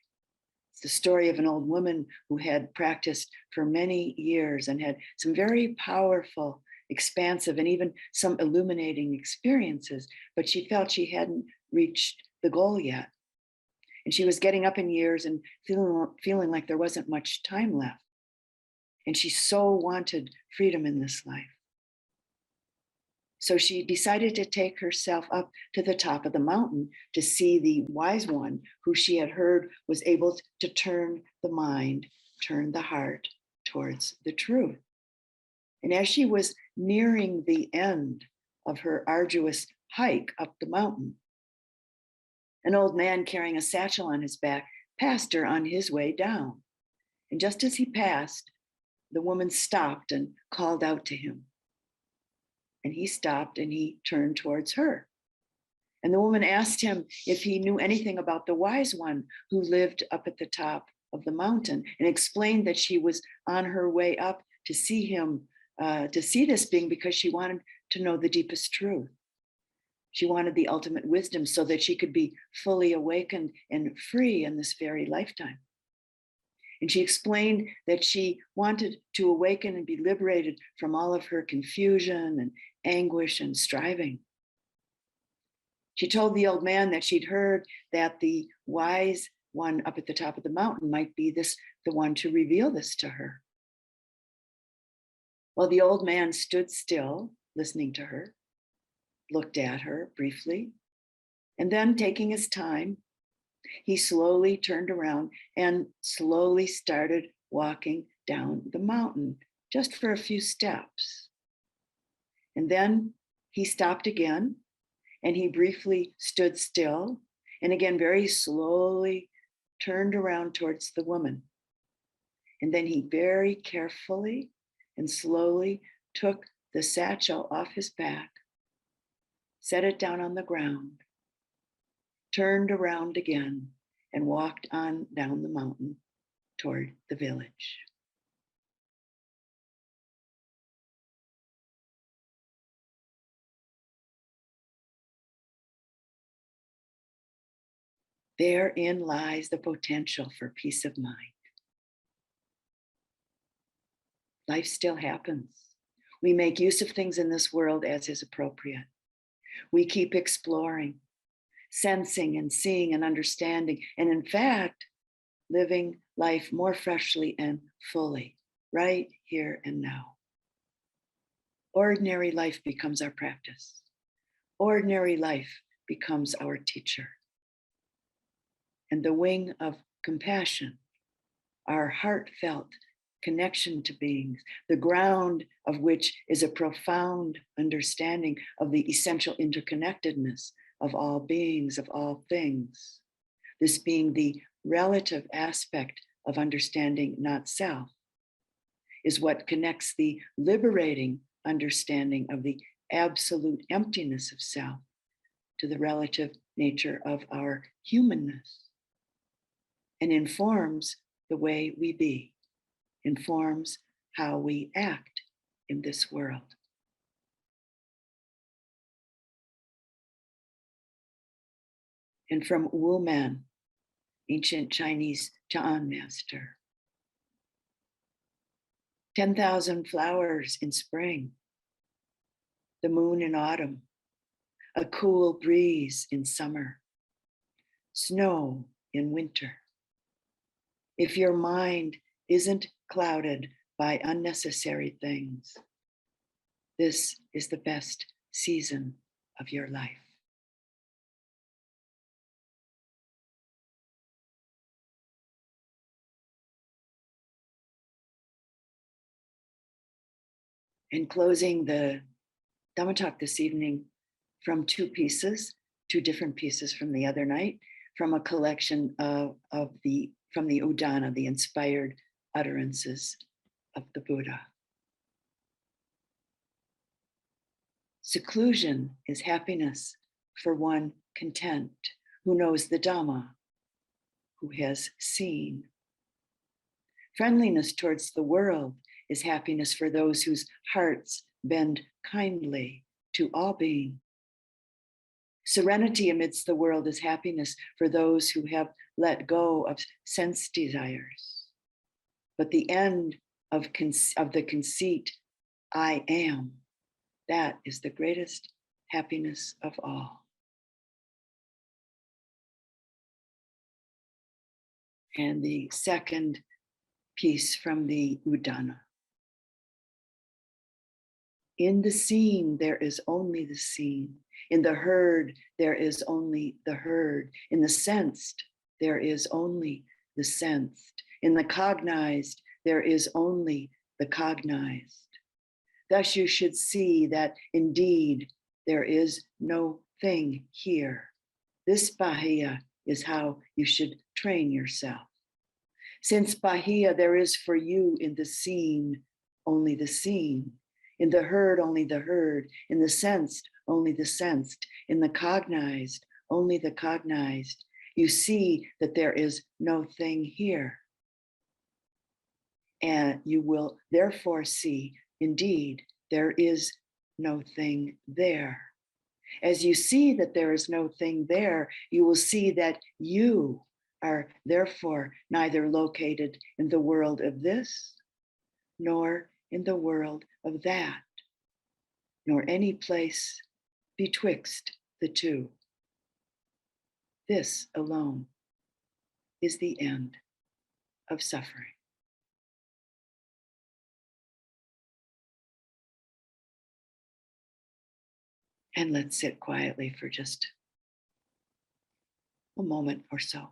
Speaker 1: It's the story of an old woman who had practiced for many years and had some very powerful, expansive, and even some illuminating experiences, but she felt she hadn't reached the goal yet. And she was getting up in years and feeling like there wasn't much time left. And she so wanted freedom in this life. So she decided to take herself up to the top of the mountain to see the wise one who she had heard was able to turn the mind, turn the heart towards the truth. And as she was nearing the end of her arduous hike up the mountain, an old man carrying a satchel on his back passed her on his way down. And just as he passed, the woman stopped and called out to him. And he stopped and he turned towards her. And the woman asked him if he knew anything about the wise one who lived up at the top of the mountain, and explained that she was on her way up to see him, to see this being, because she wanted to know the deepest truth. She wanted the ultimate wisdom so that she could be fully awakened and free in this very lifetime. And she explained that she wanted to awaken and be liberated from all of her confusion and anguish and striving. She told the old man that she'd heard that the wise one up at the top of the mountain might be the one to reveal this to her. Well, the old man stood still, listening to her, looked at her briefly, and then, taking his time, he slowly turned around and slowly started walking down the mountain, just for a few steps. And then he stopped again, and he briefly stood still, and again very slowly turned around towards the woman. And then he very carefully and slowly took the satchel off his back, set it down on the ground, turned around again, and walked on down the mountain toward the village. Therein lies the potential for peace of mind. Life still happens. We make use of things in this world as is appropriate. We keep exploring, sensing and seeing and understanding, and in fact, living life more freshly and fully, right here and now. Ordinary life becomes our practice. Ordinary life becomes our teacher. And the wing of compassion, our heartfelt connection to beings, the ground of which is a profound understanding of the essential interconnectedness of all beings, of all things. This being the relative aspect of understanding not self, is what connects the liberating understanding of the absolute emptiness of self to the relative nature of our humanness, and informs the way we be, informs how we act in this world. And from Wu Man, ancient Chinese Chan master, 10,000 flowers in spring, the moon in autumn, a cool breeze in summer, snow in winter. If your mind isn't clouded by unnecessary things, this is the best season of your life. In closing the Dhamma talk this evening from two different pieces from the other night. from a collection from the Udana, the inspired utterances of the Buddha. Seclusion is happiness for one content, who knows the Dhamma, who has seen. Friendliness towards the world is happiness for those whose hearts bend kindly to all being. Serenity amidst the world is happiness for those who have let go of sense desires. But the end of the conceit, I am, that is the greatest happiness of all. And the second piece from the Udana. In the seen, there is only the seen. In the heard, there is only the heard. In the sensed, there is only the sensed. In the cognized, there is only the cognized. Thus you should see that indeed there is no thing here. This Bahiya is how you should train yourself. Since Bahiya, there is for you in the seen, only the seen. In the heard, only the heard. In the sensed, only the sensed. In the cognized, only the cognized. You see that there is no thing here. And you will therefore see, indeed, there is no thing there. As you see that there is no thing there, you will see that you are therefore neither located in the world of this, nor in the world of that, nor any place betwixt the two. This alone is the end of suffering. And let's sit quietly for just a moment or so.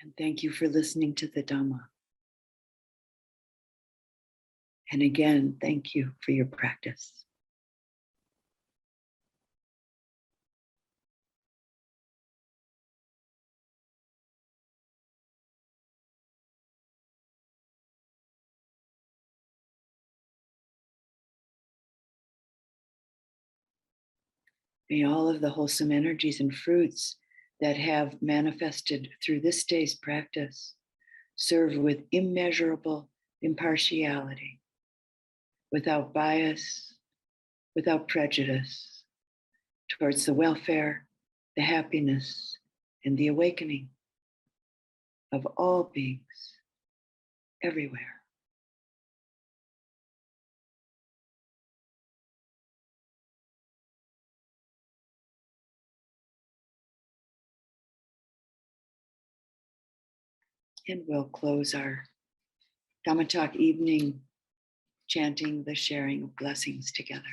Speaker 1: And thank you for listening to the Dhamma. And again, thank you for your practice. May all of the wholesome energies and fruits that have manifested through this day's practice serve with immeasurable impartiality, without bias, without prejudice, towards the welfare, the happiness, and the awakening of all beings everywhere. And we'll close our Dhamma Talk evening, chanting the sharing of blessings together.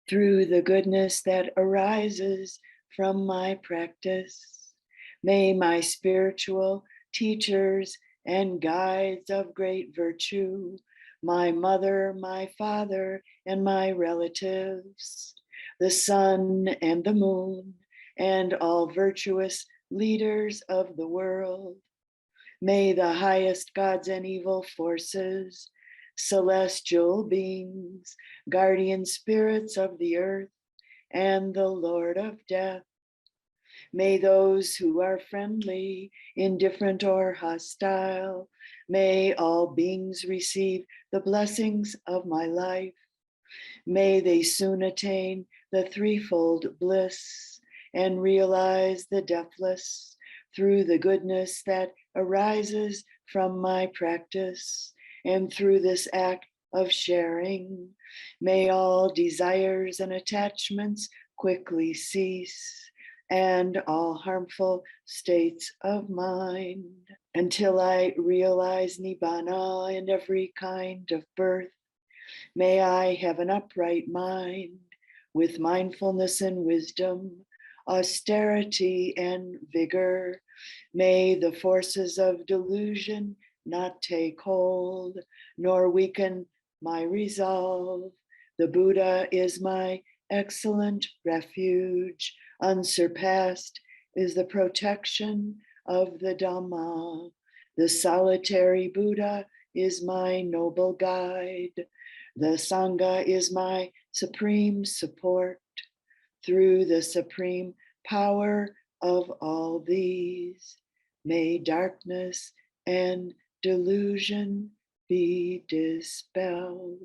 Speaker 1: Through the goodness that arises from my practice, may my spiritual teachers and guides of great virtue, my mother, my father, and my relatives, the sun and the moon, and all virtuous leaders of the world, may the highest gods and evil forces, celestial beings, guardian spirits of the earth, and the Lord of death, may those who are friendly, indifferent, or hostile, may all beings receive the blessings of my life. May they soon attain the threefold bliss and realize the deathless through the goodness that arises from my practice. And through this act of sharing, may all desires and attachments quickly cease, and all harmful states of mind, until I realize Nibbana in every kind of birth. May I have an upright mind with mindfulness and wisdom, austerity and vigor. May the forces of delusion not take hold, nor weaken my resolve. The Buddha is my excellent refuge. Unsurpassed is the protection of the Dhamma. The solitary Buddha is my noble guide. The Sangha is my supreme support. Through the supreme power of all these, may darkness and delusion be dispelled.